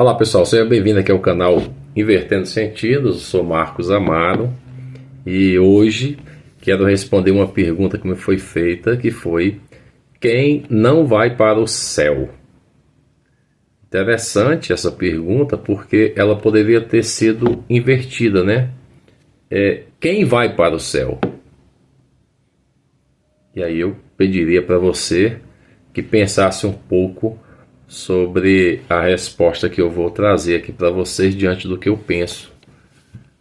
Olá pessoal, seja bem-vindo aqui ao canal Invertendo Sentidos. Eu sou Marcos Amaro e hoje quero responder uma pergunta que me foi feita, que foi: quem não vai para o céu? Interessante essa pergunta, porque ela poderia ter sido invertida, né? Quem vai para o céu? E aí eu pediria para você que pensasse um pouco sobre a resposta que eu vou trazer aqui para vocês diante do que eu penso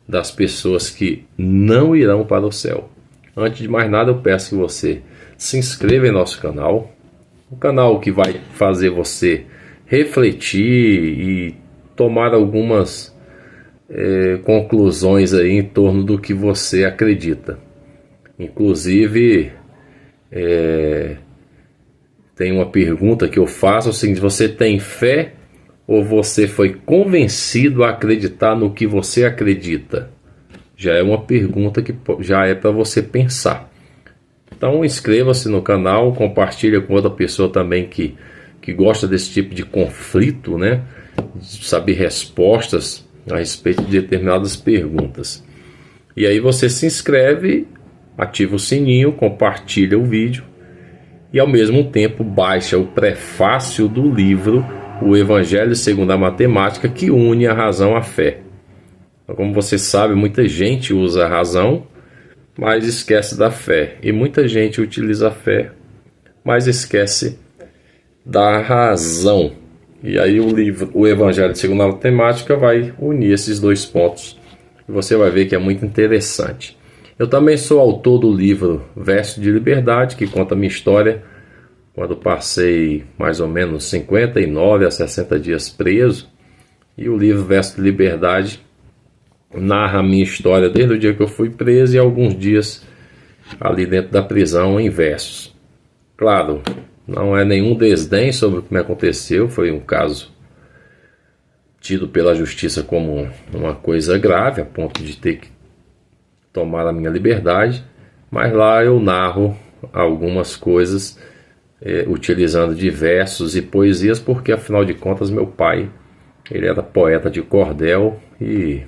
das pessoas que não irão para o céu. Antes de mais nada, eu peço que você se inscreva em nosso canal, um canal que vai fazer você refletir e tomar algumas conclusões aí em torno do que você acredita. Inclusive, tem uma pergunta que eu faço, é o seguinte: você tem fé ou você foi convencido a acreditar no que você acredita? Já é uma pergunta que já é para você pensar. Então inscreva-se no canal, compartilha com outra pessoa também que gosta desse tipo de conflito, né? De saber respostas a respeito de determinadas perguntas. E aí você se inscreve, ativa o sininho, compartilha o vídeo e ao mesmo tempo baixa o prefácio do livro O Evangelho segundo a Matemática, que une a razão à fé. Como você sabe, muita gente usa a razão, mas esquece da fé. E muita gente utiliza a fé, mas esquece da razão. E aí o livro O Evangelho segundo a Matemática vai unir esses dois pontos. E você vai ver que é muito interessante. Eu também sou autor do livro Verso de Liberdade, que conta a minha história quando passei mais ou menos 59 a 60 dias preso. E o livro Verso de Liberdade narra a minha história desde o dia que eu fui preso e alguns dias ali dentro da prisão em versos. Claro, não é nenhum desdém sobre o que me aconteceu, foi um caso tido pela justiça como uma coisa grave, a ponto de ter que tomar a minha liberdade, mas lá eu narro algumas coisas utilizando de versos e poesias, porque afinal de contas meu pai, ele era poeta de cordel e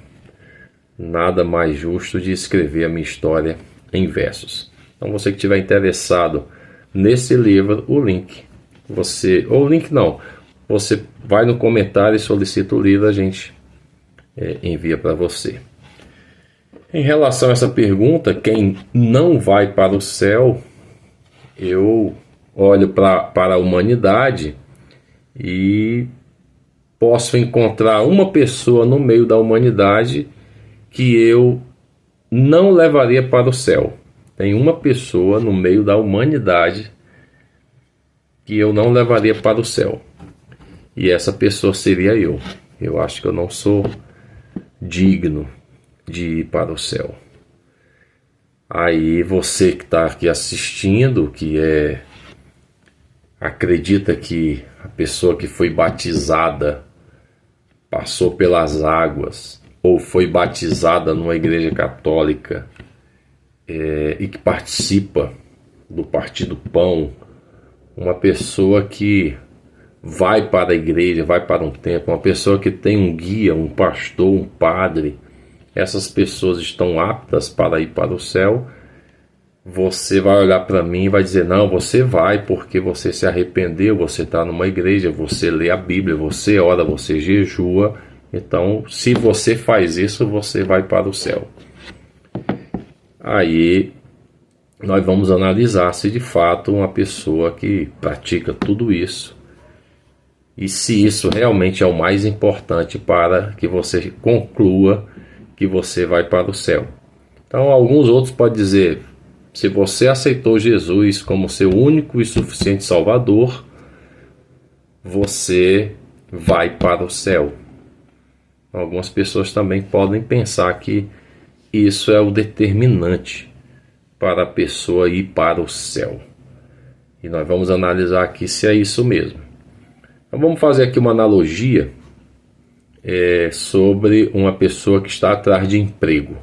nada mais justo de escrever a minha história em versos. Então você que estiver interessado nesse livro, o link, você vai no comentário e solicita o livro, a gente envia para você. Em relação a essa pergunta, quem não vai para o céu, eu olho para a humanidade e posso encontrar uma pessoa no meio da humanidade que eu não levaria para o céu. Tem uma pessoa no meio da humanidade que eu não levaria para o céu. E essa pessoa seria eu. Eu acho que eu não sou digno de ir para o céu. Aí você que está aqui assistindo, acredita que a pessoa que foi batizada passou pelas águas ou foi batizada numa igreja católica e que participa do Partido Pão, uma pessoa que vai para a igreja, vai para um templo, uma pessoa que tem um guia, um pastor, um padre, essas pessoas estão aptas para ir para o céu. Você vai olhar para mim e vai dizer: não, você vai porque você se arrependeu, você está numa igreja, você lê a Bíblia, você ora, você jejua. Então, se você faz isso, você vai para o céu. Aí, nós vamos analisar se de fato uma pessoa que pratica tudo isso, e se isso realmente é o mais importante para que você conclua que você vai para o céu. Então, alguns outros podem dizer: se você aceitou Jesus como seu único e suficiente Salvador, você vai para o céu. Algumas pessoas também podem pensar que isso é o determinante para a pessoa ir para o céu. E nós vamos analisar aqui se é isso mesmo. Então vamos fazer aqui uma analogia sobre uma pessoa que está atrás de emprego.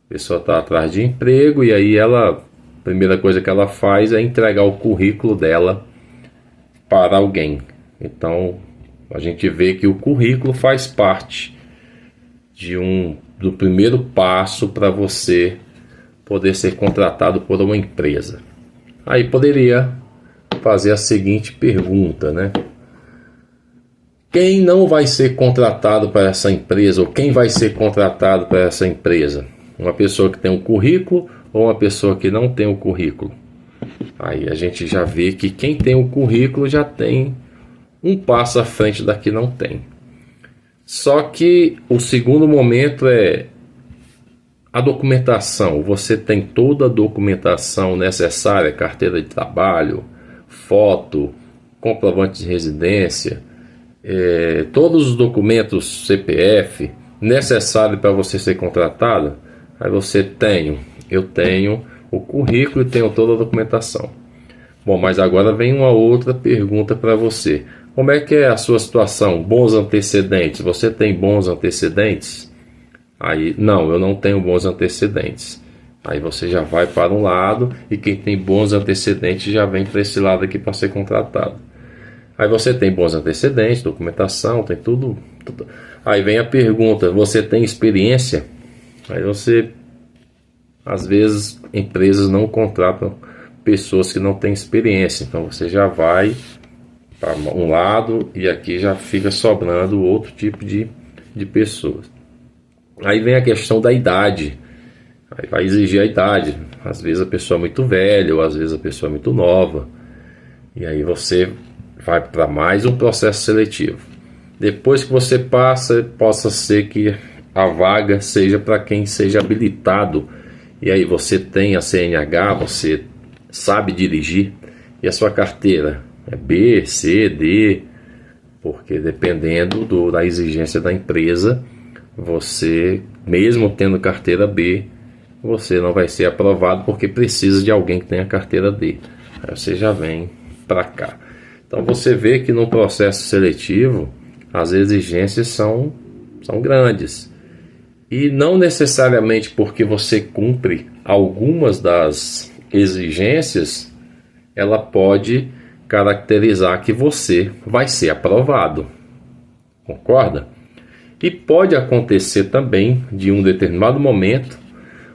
A pessoa está atrás de emprego e aí a primeira coisa que ela faz é entregar o currículo dela para alguém. Então A gente vê que o currículo faz parte do primeiro passo para você poder ser contratado por uma empresa. Aí poderia fazer a seguinte pergunta, né? Quem não vai ser contratado para essa empresa, ou quem vai ser contratado para essa empresa? Uma pessoa que tem um currículo ou uma pessoa que não tem o currículo? Aí a gente já vê que quem tem o currículo já tem um passo à frente da que não tem. Só que o segundo momento é a documentação. Você tem toda a documentação necessária, carteira de trabalho, foto, comprovante de residência, todos os documentos CPF necessários para você ser contratado. Aí eu tenho o currículo e tenho toda a documentação. Bom, mas agora vem uma outra pergunta para você. Como é que é a sua situação? Bons antecedentes? Você tem bons antecedentes? Aí, não, eu não tenho bons antecedentes. Aí você já vai para um lado e quem tem bons antecedentes já vem para esse lado aqui para ser contratado. Aí você tem bons antecedentes, documentação, tem tudo. Aí vem a pergunta, você tem experiência? Aí às vezes, empresas não contratam pessoas que não têm experiência. Então você já vai para um lado e aqui já fica sobrando outro tipo de pessoas. Aí vem a questão da idade. Aí vai exigir a idade. Às vezes a pessoa é muito velha, ou às vezes a pessoa é muito nova. E aí você vai para mais um processo seletivo. Depois que você passa, possa ser que a vaga seja para quem seja habilitado. E aí você tem a CNH, você sabe dirigir. E a sua carteira é B, C, D. Porque dependendo da exigência da empresa, você, mesmo tendo carteira B, você não vai ser aprovado porque precisa de alguém que tenha carteira D. Aí você já vem para cá. Então você vê que no processo seletivo as exigências são grandes. E não necessariamente porque você cumpre algumas das exigências, ela pode caracterizar que você vai ser aprovado. Concorda? E pode acontecer também, de um determinado momento,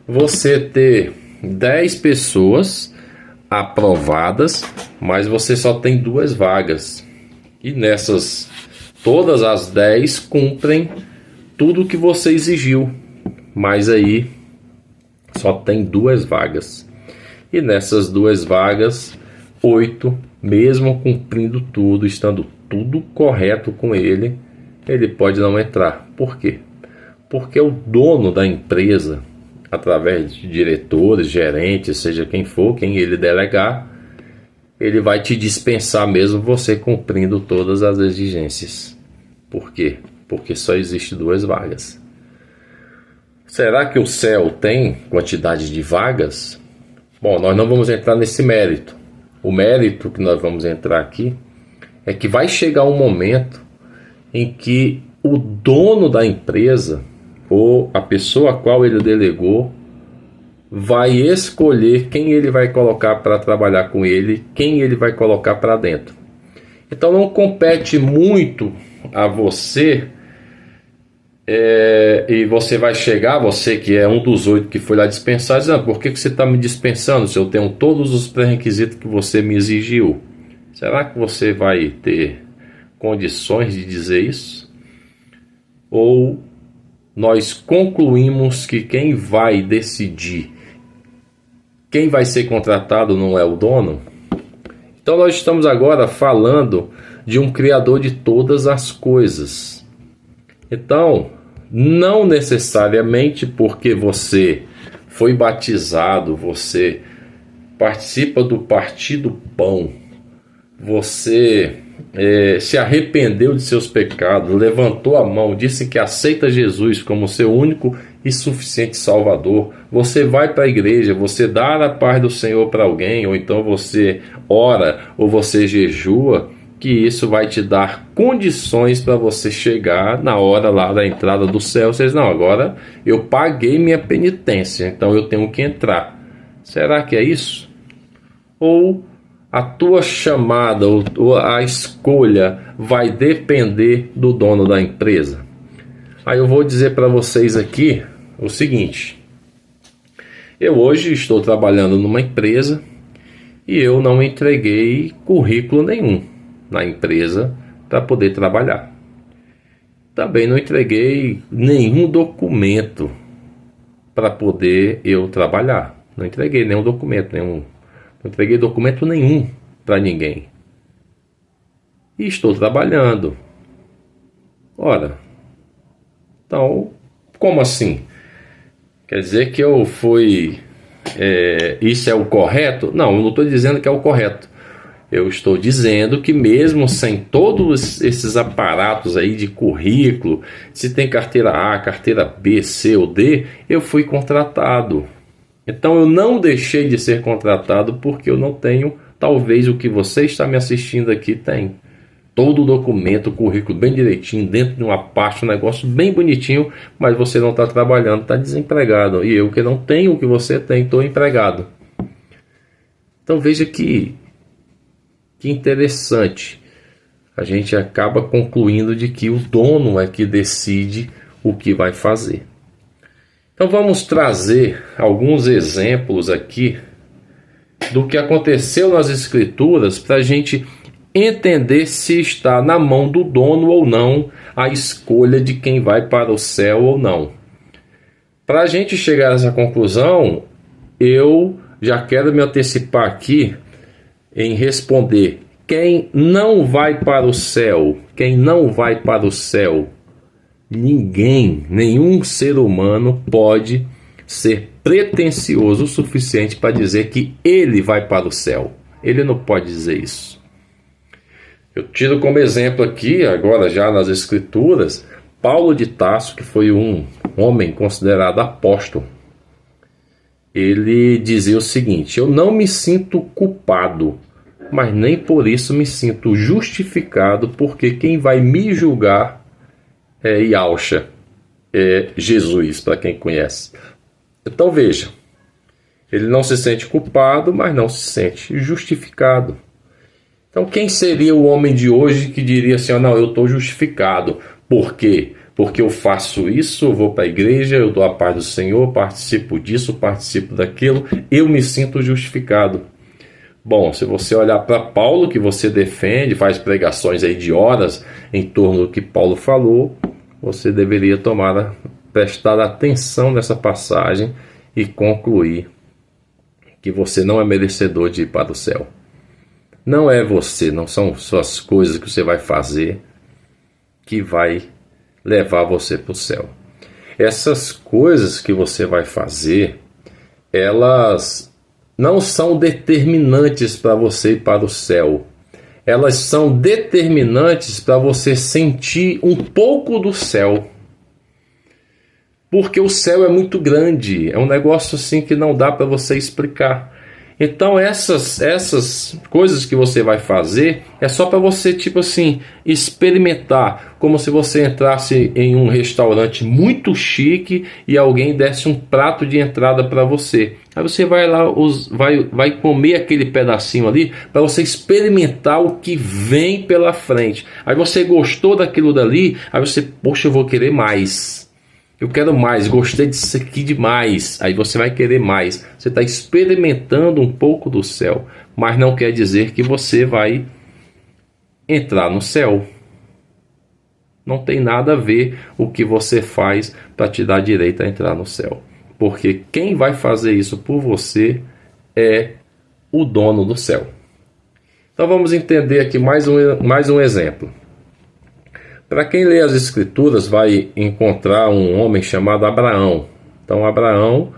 você ter 10 pessoas aprovadas, mas você só tem 2 vagas. E nessas, todas as 10 cumprem tudo o que você exigiu, mas aí só tem 2 vagas. E nessas 2 vagas, 8, mesmo cumprindo tudo, estando tudo correto com ele pode não entrar. Por quê? Porque o dono da empresa, através de diretores, gerentes, seja quem for, quem ele delegar, ele vai te dispensar mesmo você cumprindo todas as exigências. Por quê? Porque só existe 2 vagas. Será que o céu tem quantidade de vagas? Bom, nós não vamos entrar nesse mérito. O mérito que nós vamos entrar aqui é que vai chegar um momento em que o dono da empresa, ou a pessoa a qual ele delegou, vai escolher quem ele vai colocar para trabalhar com ele, quem ele vai colocar para dentro. Então não compete muito a você, e você vai chegar, você que é um dos 8 que foi lá dispensar, dizendo, por que você está me dispensando se eu tenho todos os pré-requisitos que você me exigiu? Será que você vai ter condições de dizer isso? Ou nós concluímos que quem vai decidir quem vai ser contratado não é o dono? Então nós estamos agora falando de um criador de todas as coisas. Então, não necessariamente porque você foi batizado, você participa do Partido Pão, você se arrependeu de seus pecados, levantou a mão, disse que aceita Jesus como seu único e suficiente Salvador, você vai para a igreja, você dá a paz do Senhor para alguém, ou então você ora, ou você jejua, que isso vai te dar condições para você chegar na hora lá da entrada do céu. Você diz, não, agora eu paguei minha penitência, então eu tenho que entrar. Será que é isso? Ou a tua chamada ou a escolha vai depender do dono da empresa? Aí eu vou dizer para vocês aqui o seguinte: eu hoje estou trabalhando numa empresa e eu não entreguei currículo nenhum na empresa para poder trabalhar. Também não entreguei nenhum documento para poder eu trabalhar. Não entreguei nenhum documento, não entreguei documento nenhum para ninguém. E estou trabalhando. Ora, então, como assim? Quer dizer que eu fui... isso é o correto? Não, eu não estou dizendo que é o correto. Eu estou dizendo que mesmo sem todos esses aparatos aí de currículo, se tem carteira A, carteira B, C ou D, eu fui contratado. Então eu não deixei de ser contratado porque eu não tenho, talvez o que você está me assistindo aqui tem. Todo o documento, o currículo bem direitinho, dentro de uma pasta, um negócio bem bonitinho, mas você não está trabalhando, está desempregado. E eu que não tenho o que você tem, estou empregado. Então veja que interessante. A gente acaba concluindo de que o dono é que decide o que vai fazer. Então vamos trazer alguns exemplos aqui do que aconteceu nas Escrituras para a gente entender se está na mão do dono ou não a escolha de quem vai para o céu ou não. Para a gente chegar a essa conclusão, eu já quero me antecipar aqui em responder: quem não vai para o céu? Quem não vai para o céu? Ninguém, nenhum ser humano pode ser pretensioso o suficiente para dizer que ele vai para o céu. Ele não pode dizer isso. Eu tiro como exemplo aqui, agora já nas Escrituras, Paulo de Tarso, que foi um homem considerado apóstolo. Ele dizia o seguinte: eu não me sinto culpado, mas nem por isso me sinto justificado, porque quem vai me julgar é Yahshua, é Jesus, para quem conhece. Então veja, ele não se sente culpado, mas não se sente justificado. Então quem seria o homem de hoje que diria assim: não, eu estou justificado. Por quê? Porque eu faço isso, eu vou para a igreja, eu dou a paz do Senhor, participo disso, participo daquilo, eu me sinto justificado. Bom, se você olhar para Paulo, que você defende, faz pregações aí de horas em torno do que Paulo falou, você deveria prestar atenção nessa passagem e concluir que você não é merecedor de ir para o céu. Não é você, não são suas coisas que você vai fazer que vai levar você para o céu. Essas coisas que você vai fazer, elas não são determinantes para você ir para o céu. Elas são determinantes para você sentir um pouco do céu. Porque o céu é muito grande, é um negócio assim que não dá para você explicar. Então essas coisas que você vai fazer é só para você, tipo assim, experimentar, como se você entrasse em um restaurante muito chique e alguém desse um prato de entrada para você. Aí você vai lá, vai comer aquele pedacinho ali para você experimentar o que vem pela frente. Aí você gostou daquilo dali, aí você, poxa, eu vou querer mais. Eu quero mais, gostei disso aqui demais. Aí você vai querer mais. Você está experimentando um pouco do céu, mas não quer dizer que você vai entrar no céu. Não tem nada a ver o que você faz para te dar direito a entrar no céu. Porque quem vai fazer isso por você é o dono do céu. Então vamos entender aqui mais um exemplo. Para quem lê as Escrituras, vai encontrar um homem chamado Abraão. Então Abraão,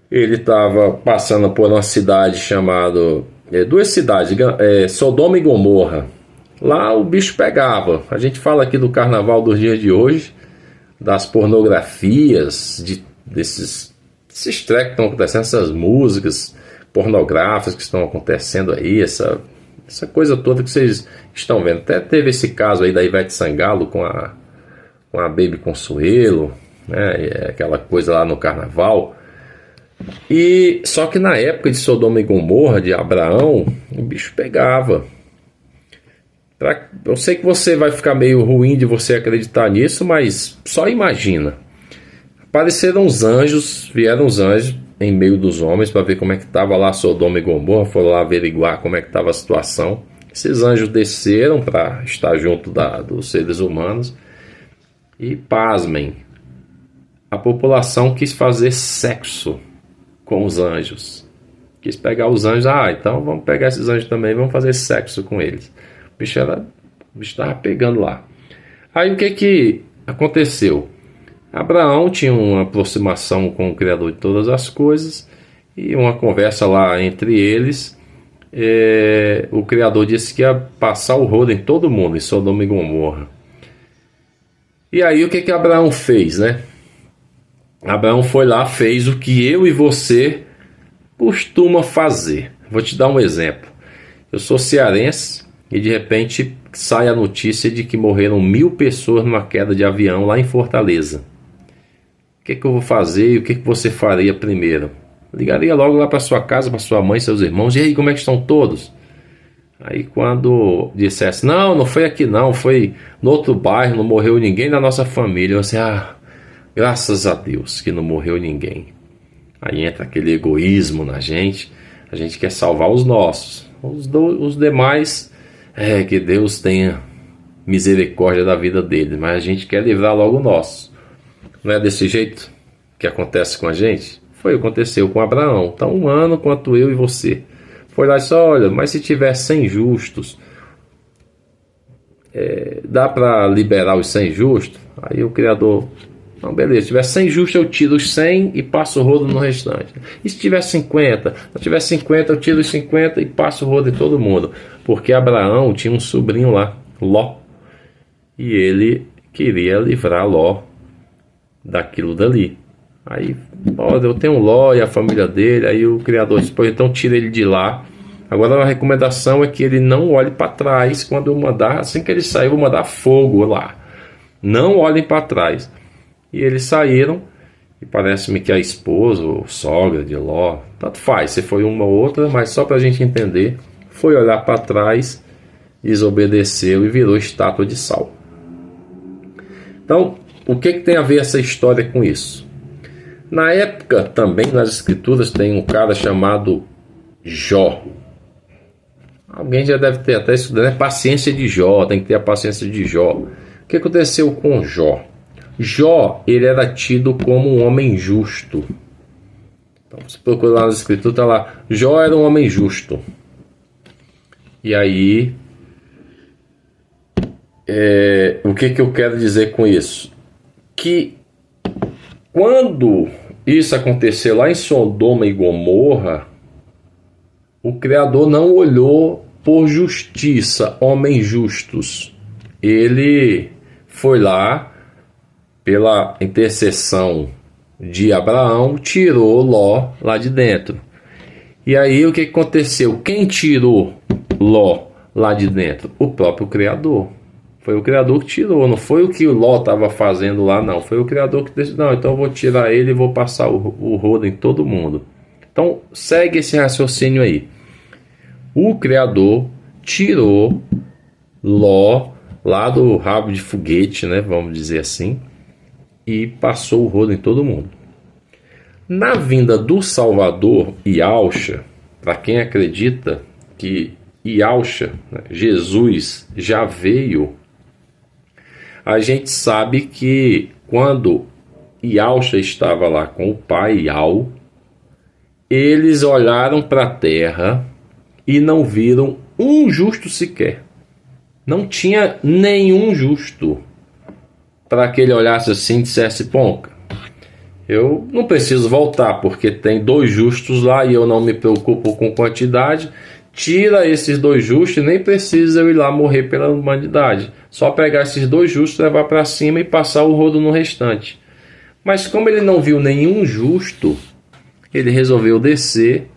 ele estava passando por uma cidade chamada... duas cidades, Sodoma e Gomorra. Lá o bicho pegava. A gente fala aqui do carnaval dos dias de hoje, das pornografias, desses trecos que estão acontecendo, essas músicas pornográficas que estão acontecendo aí, essa coisa toda que vocês estão vendo. Até teve esse caso aí da Ivete Sangalo com a Baby Consuelo, né? Aquela coisa lá no carnaval. E só que na época de Sodoma e Gomorra, de Abraão, o bicho pegava. Eu sei que você vai ficar meio ruim de você acreditar nisso, mas só imagina. Apareceram os anjos, vieram os anjos em meio dos homens para ver como é que estava lá Sodoma e Gomorra, foram lá averiguar como é que estava a situação. Esses anjos desceram para estar junto dos seres humanos e, pasmem, a população quis fazer sexo com os anjos. Quis pegar os anjos, então vamos pegar esses anjos também, vamos fazer sexo com eles. O bicho estava pegando lá. Aí o que aconteceu? Abraão tinha uma aproximação com o Criador de todas as coisas e uma conversa lá entre eles. O Criador disse que ia passar o rodo em todo mundo, em Sodoma e Gomorra. E aí o que Abraão fez, né? Abraão foi lá, fez o que eu e você costuma fazer. Vou te dar um exemplo. Eu sou cearense e de repente sai a notícia de que morreram 1000 pessoas numa queda de avião lá em Fortaleza. O que eu vou fazer e o que você faria primeiro? Ligaria logo lá para sua casa, para sua mãe, seus irmãos. E aí, como é que estão todos? Aí quando dissesse, não foi aqui não, foi no outro bairro, não morreu ninguém da nossa família. Eu assim, graças a Deus que não morreu ninguém. Aí entra aquele egoísmo na gente, a gente quer salvar os nossos. Os demais, que Deus tenha misericórdia da vida deles, mas a gente quer livrar logo o nosso. Não é desse jeito que acontece com a gente? Aconteceu com Abraão, tão humano quanto eu e você. Foi lá e disse, olha, mas se tiver 100 justos, dá para liberar os 100 justos? Aí o Criador, não, beleza, se tiver 100 justos eu tiro os 100 e passo o rodo no restante. E se tiver 50? Se tiver 50 eu tiro os 50 e passo o rodo em todo mundo. Porque Abraão tinha um sobrinho lá, Ló, e ele queria livrar Ló daquilo dali. Aí, eu tenho um Ló e a família dele. Aí o Criador disse, então tira ele de lá. Agora a recomendação é que ele não olhe para trás quando eu mandar, assim que ele sair, eu vou mandar fogo lá. Não olhem para trás. E eles saíram, e parece-me que a esposa ou sogra de Ló, tanto faz, se foi uma ou outra, mas só para a gente entender, foi olhar para trás, desobedeceu e virou estátua de sal. Então, o que tem a ver essa história com isso? Na época, também nas escrituras, tem um cara chamado Jó. Alguém já deve ter até estudado, né? Paciência de Jó, tem que ter a paciência de Jó. O que aconteceu com Jó? Jó, ele era tido como um homem justo. Então, se procurar lá nas escrituras, está lá, Jó era um homem justo. E aí, o que eu quero dizer com isso? Que quando isso aconteceu lá em Sodoma e Gomorra, o Criador não olhou por justiça, homens justos. Ele foi lá, pela intercessão de Abraão, tirou Ló lá de dentro. E aí o que aconteceu? Quem tirou Ló lá de dentro? O próprio Criador. Foi o Criador que tirou, não foi o que o Ló estava fazendo lá, não. Foi o Criador que decidiu, não, então eu vou tirar ele e vou passar o rodo em todo mundo. Então segue esse raciocínio aí. O Criador tirou Ló lá do rabo de foguete, né, vamos dizer assim, e passou o rodo em todo mundo. Na vinda do Salvador, Yahshua, para quem acredita que Yahshua, né, Jesus, já veio, a gente sabe que quando Yahshua estava lá com o pai Yah, eles olharam para a terra e não viram um justo sequer. Não tinha nenhum justo para que ele olhasse assim e dissesse, pô, eu não preciso voltar porque tem 2 justos lá e eu não me preocupo com quantidade. Tira esses 2 justos e nem precisa eu ir lá morrer pela humanidade. Só pegar esses 2 justos, levar para cima e passar o rodo no restante. Mas como ele não viu nenhum justo, ele resolveu descer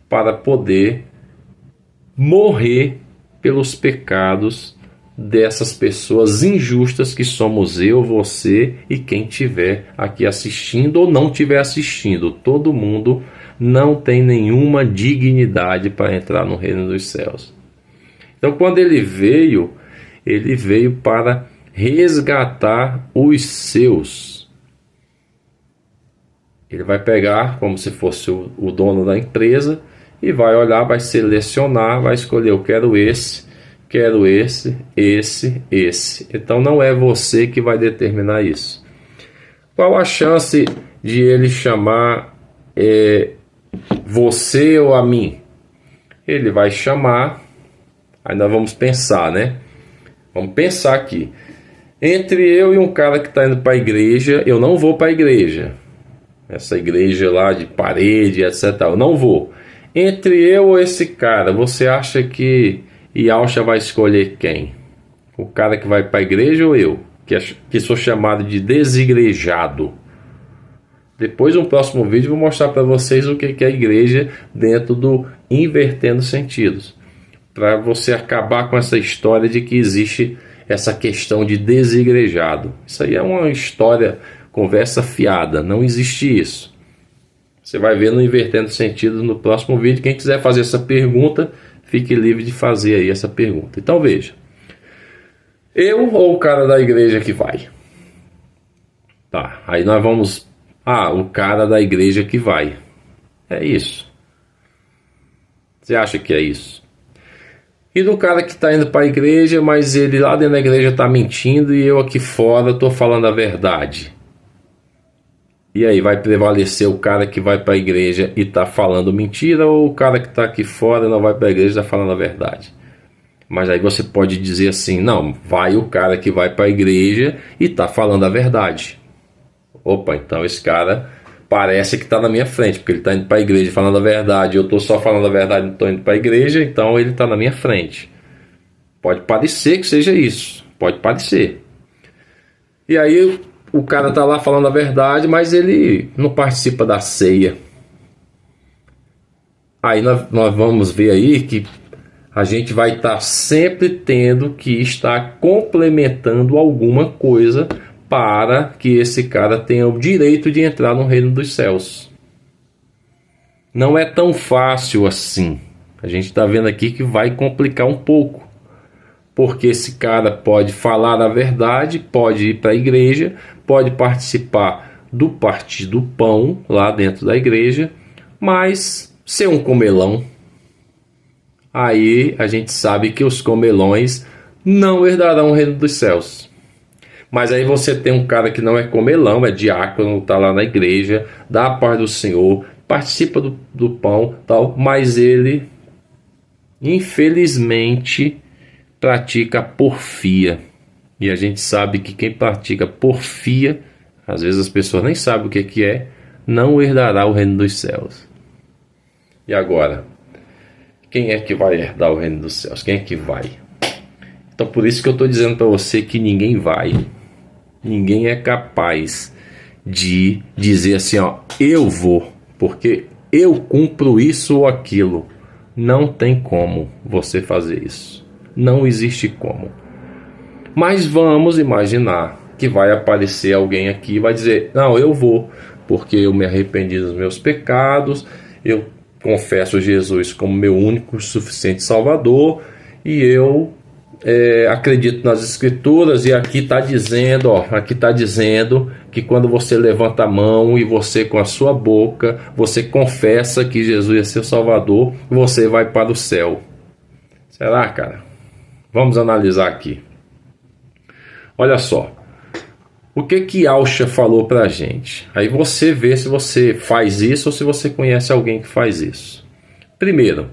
para poder morrer pelos pecados dessas pessoas injustas que somos eu, você e quem estiver aqui assistindo ou não estiver assistindo. Todo mundo não tem nenhuma dignidade para entrar no reino dos céus. Então, quando ele veio para resgatar os seus. Ele vai pegar como se fosse o dono da empresa e vai olhar, vai selecionar, vai escolher: eu quero esse, esse. Então não é você que vai determinar isso. Qual a chance de ele chamar você ou a mim? Ele vai chamar, aí nós vamos pensar, né? Vamos pensar aqui. Entre eu e um cara que está indo para a igreja, eu não vou para a igreja. Essa igreja lá de parede, etc. Eu não vou. Entre eu ou esse cara, você acha que Yalcha vai escolher quem? O cara que vai para a igreja ou eu? Que sou chamado de desigrejado. Depois, no próximo vídeo, vou mostrar para vocês o que é a igreja dentro do Invertendo Sentidos. Para você acabar com essa história de que existe essa questão de desigrejado. Isso aí é uma história, conversa fiada, não existe isso. Você vai ver no Invertendo Sentidos no próximo vídeo. Quem quiser fazer essa pergunta, fique livre de fazer aí essa pergunta. Então veja, eu ou o cara da igreja que vai? Tá, aí nós vamos... o cara da igreja que vai. É isso. Você acha que é isso? E do cara que está indo para a igreja, mas ele lá dentro da igreja está mentindo e eu aqui fora estou falando a verdade. E aí, vai prevalecer o cara que vai para a igreja e está falando mentira, ou o cara que está aqui fora não vai para a igreja e está falando a verdade? Mas aí você pode dizer assim: não, vai o cara que vai para a igreja e está falando a verdade. Opa, então esse cara parece que está na minha frente, porque ele está indo para a igreja falando a verdade, eu estou só falando a verdade, não estou indo para a igreja, então ele está na minha frente. Pode parecer que seja isso, pode parecer. E aí o cara está lá falando a verdade, mas ele não participa da ceia. Aí nós vamos ver aí que a gente vai estar sempre tendo que estar complementando alguma coisa para que esse cara tenha o direito de entrar no reino dos céus. Não é tão fácil assim. A gente está vendo aqui que vai complicar um pouco. Porque esse cara pode falar a verdade, pode ir para a igreja, pode participar do Partido do Pão lá dentro da igreja, mas ser um comelão. Aí a gente sabe que os comelões não herdarão o reino dos céus. Mas aí você tem um cara que não é comelão, é diácono, está lá na igreja, dá a paz do Senhor, participa do pão, tal, mas ele, infelizmente, pratica porfia. E a gente sabe que quem pratica porfia, às vezes as pessoas nem sabem o que é, não herdará o reino dos céus. E agora, quem é que vai herdar o reino dos céus? Quem é que vai? Então por isso que eu estou dizendo para você que ninguém vai. Ninguém é capaz de dizer assim, eu vou, porque eu cumpro isso ou aquilo. Não tem como você fazer isso. Não existe como. Mas vamos imaginar que vai aparecer alguém aqui e vai dizer: não, eu vou, porque eu me arrependi dos meus pecados, eu confesso Jesus como meu único e suficiente Salvador, e eu acredito nas Escrituras, e aqui está dizendo, que quando você levanta a mão e você com a sua boca, você confessa que Jesus é seu Salvador, você vai para o céu. Será, cara? Vamos analisar aqui. Olha só. O que Yalcha falou pra gente? Aí você vê se você faz isso ou se você conhece alguém que faz isso. Primeiro,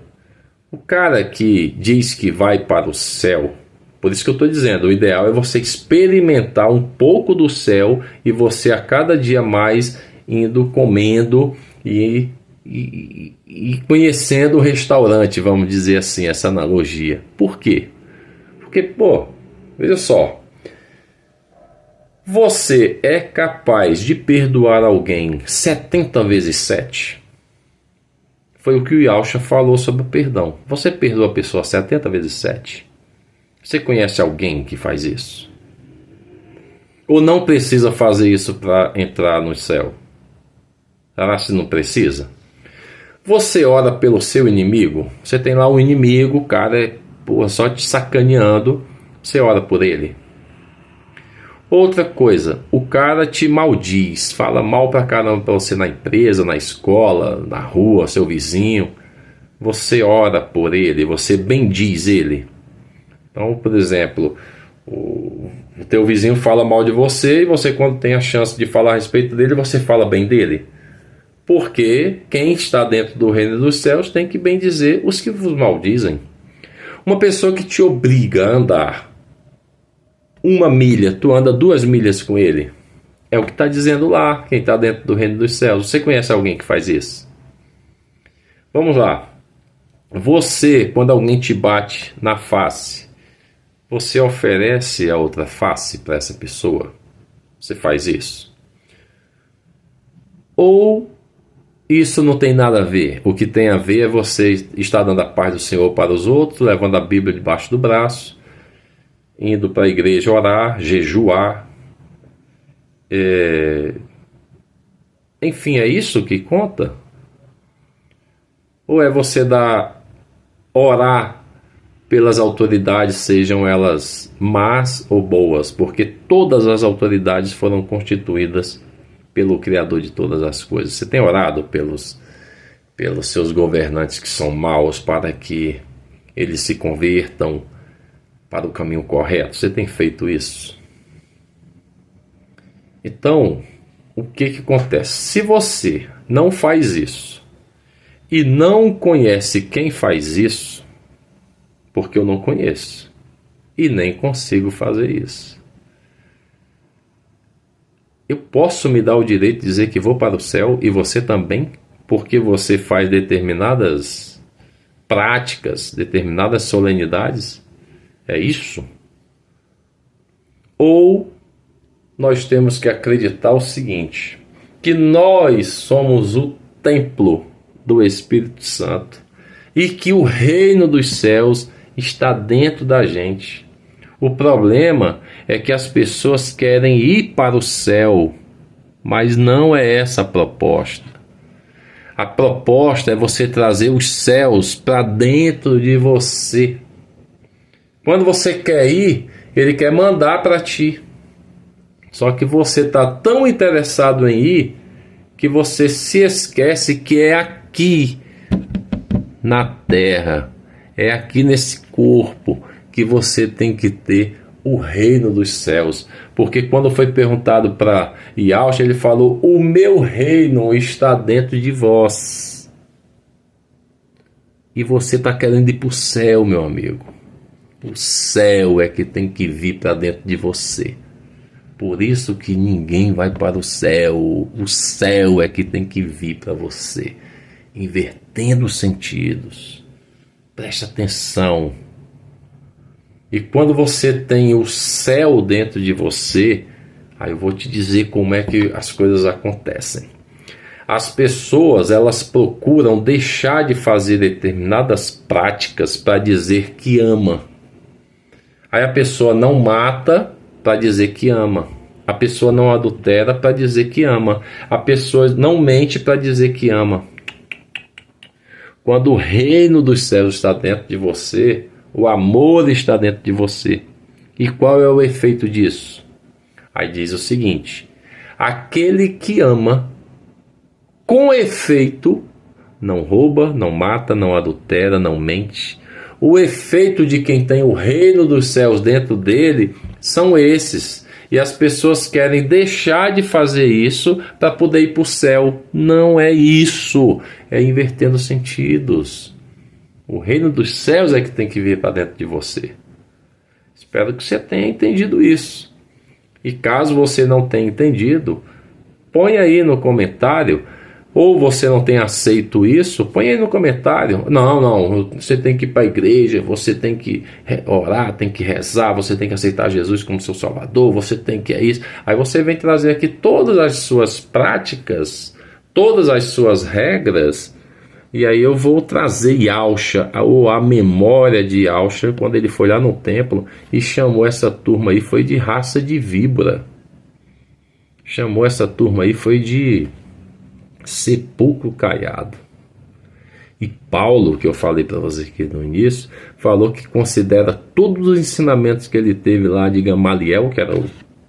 o cara que diz que vai para o céu, por isso que eu estou dizendo, o ideal é você experimentar um pouco do céu e você a cada dia mais indo comendo e conhecendo o restaurante, vamos dizer assim, essa analogia. Por quê? Porque, veja só, você é capaz de perdoar alguém 70 vezes 7? Foi o que o Yalcha falou sobre o perdão. Você perdoa a pessoa 70 vezes 7? Você conhece alguém que faz isso? Ou não precisa fazer isso para entrar no céu? Será que não precisa? Você ora pelo seu inimigo? Você tem lá um inimigo, o cara é só te sacaneando. Você ora por ele? Outra coisa, o cara te maldiz, fala mal pra caramba pra você na empresa, na escola, na rua, seu vizinho. Você ora por ele, você bendiz ele. Então, por exemplo, o teu vizinho fala mal de você e você, quando tem a chance de falar a respeito dele, você fala bem dele. Porque quem está dentro do reino dos céus tem que bendizer os que vos maldizem. Uma pessoa que te obriga a andar 1 milha, tu anda 2 milhas com ele. É o que está dizendo lá, quem está dentro do reino dos céus. Você conhece alguém que faz isso? Vamos lá. Você, quando alguém te bate na face, você oferece a outra face para essa pessoa? Você faz isso? Ou isso não tem nada a ver? O que tem a ver é você estar dando a paz do Senhor para os outros, levando a Bíblia debaixo do braço, indo para a igreja orar, jejuar. Enfim, é isso que conta? Ou é você orar pelas autoridades, sejam elas más ou boas? Porque todas as autoridades foram constituídas pelo Criador de todas as coisas. Você tem orado pelos seus governantes que são maus, para que eles se convertam para o caminho correto? Você tem feito isso? Então, o que acontece? Se você não faz isso e não conhece quem faz isso, porque eu não conheço e nem consigo fazer isso, eu posso me dar o direito de dizer que vou para o céu e você também, porque você faz determinadas práticas, determinadas solenidades? É isso? Ou nós temos que acreditar o seguinte, que nós somos o templo do Espírito Santo e que o reino dos céus está dentro da gente. O problema é que as pessoas querem ir para o céu, mas não é essa a proposta. A proposta é você trazer os céus para dentro de você. Quando você quer ir, ele quer mandar para ti. Só que você está tão interessado em ir que você se esquece que é aqui na terra, é aqui nesse corpo que você tem que ter o reino dos céus. Porque quando foi perguntado para Yahshua, ele falou: o meu reino está dentro de vós. E você está querendo ir para o céu, meu amigo. O céu é que tem que vir para dentro de você. Por isso que ninguém vai para o céu. O céu é que tem que vir para você. Invertendo os sentidos. Preste atenção. E quando você tem o céu dentro de você, aí eu vou te dizer como é que as coisas acontecem. As pessoas, elas procuram deixar de fazer determinadas práticas para dizer que ama. Aí a pessoa não mata para dizer que ama. A pessoa não adultera para dizer que ama. A pessoa não mente para dizer que ama. Quando o reino dos céus está dentro de você, o amor está dentro de você. E qual é o efeito disso? Aí diz o seguinte: aquele que ama, com efeito, não rouba, não mata, não adultera, não mente. O efeito de quem tem o reino dos céus dentro dele são esses. E as pessoas querem deixar de fazer isso para poder ir para o céu. Não é isso. É invertendo sentidos. O reino dos céus é que tem que vir para dentro de você. Espero que você tenha entendido isso. E caso você não tenha entendido, põe aí no comentário. Ou você não tem aceito isso, põe aí no comentário. Não, você tem que ir para a igreja, você tem que orar, tem que rezar, você tem que aceitar Jesus como seu Salvador, você tem que isso. Aí você vem trazer aqui todas as suas práticas, todas as suas regras, E aí eu vou trazer Yalcha, ou a memória de Yalcha, quando ele foi lá no templo e chamou essa turma aí, foi de raça de víbora. Chamou essa turma aí, foi de sepulcro caiado. E Paulo, que eu falei para você aqui no início, falou que considera todos os ensinamentos que ele teve lá de Gamaliel, que era o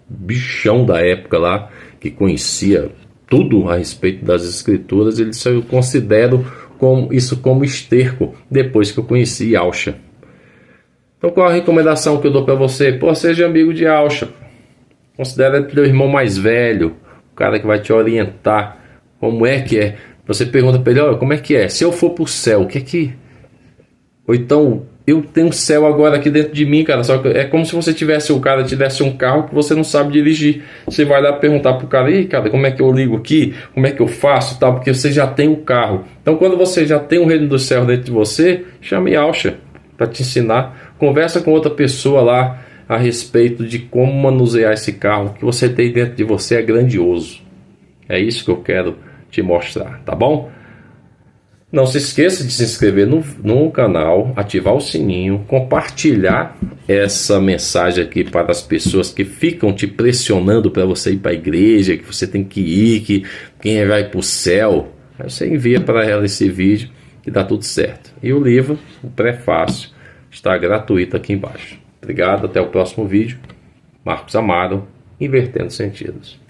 bichão da época lá, que conhecia tudo a respeito das escrituras, ele só eu considero isso como esterco, depois que eu conheci Yalcha. Então qual a recomendação que eu dou para você? Pô, seja amigo de Yalcha. Considera ele teu irmão mais velho, o cara que vai te orientar. Como é que é? Você pergunta para ele, olha, como é que é? Se eu for pro céu, o que é que... Ou então, eu tenho um céu agora aqui dentro de mim, cara. Só que é como se você tivesse, o cara tivesse um carro que você não sabe dirigir. Você vai lá perguntar pro cara, ei, cara, como é que eu ligo aqui? Como é que eu faço? Tal, porque você já tem o carro. Então, quando você já tem o reino do céu dentro de você, chame Yalcha para te ensinar. Conversa com outra pessoa lá a respeito de como manusear esse carro. O que você tem dentro de você é grandioso. É isso que eu quero te mostrar, tá bom? Não se esqueça de se inscrever no canal, ativar o sininho, compartilhar essa mensagem aqui para as pessoas que ficam te pressionando para você ir para a igreja, que você tem que ir, que quem vai para o céu. Aí você envia para ela esse vídeo e dá tudo certo. E o livro, o prefácio, está gratuito aqui embaixo. Obrigado, até o próximo vídeo. Marcos Amaro, Invertendo Sentidos.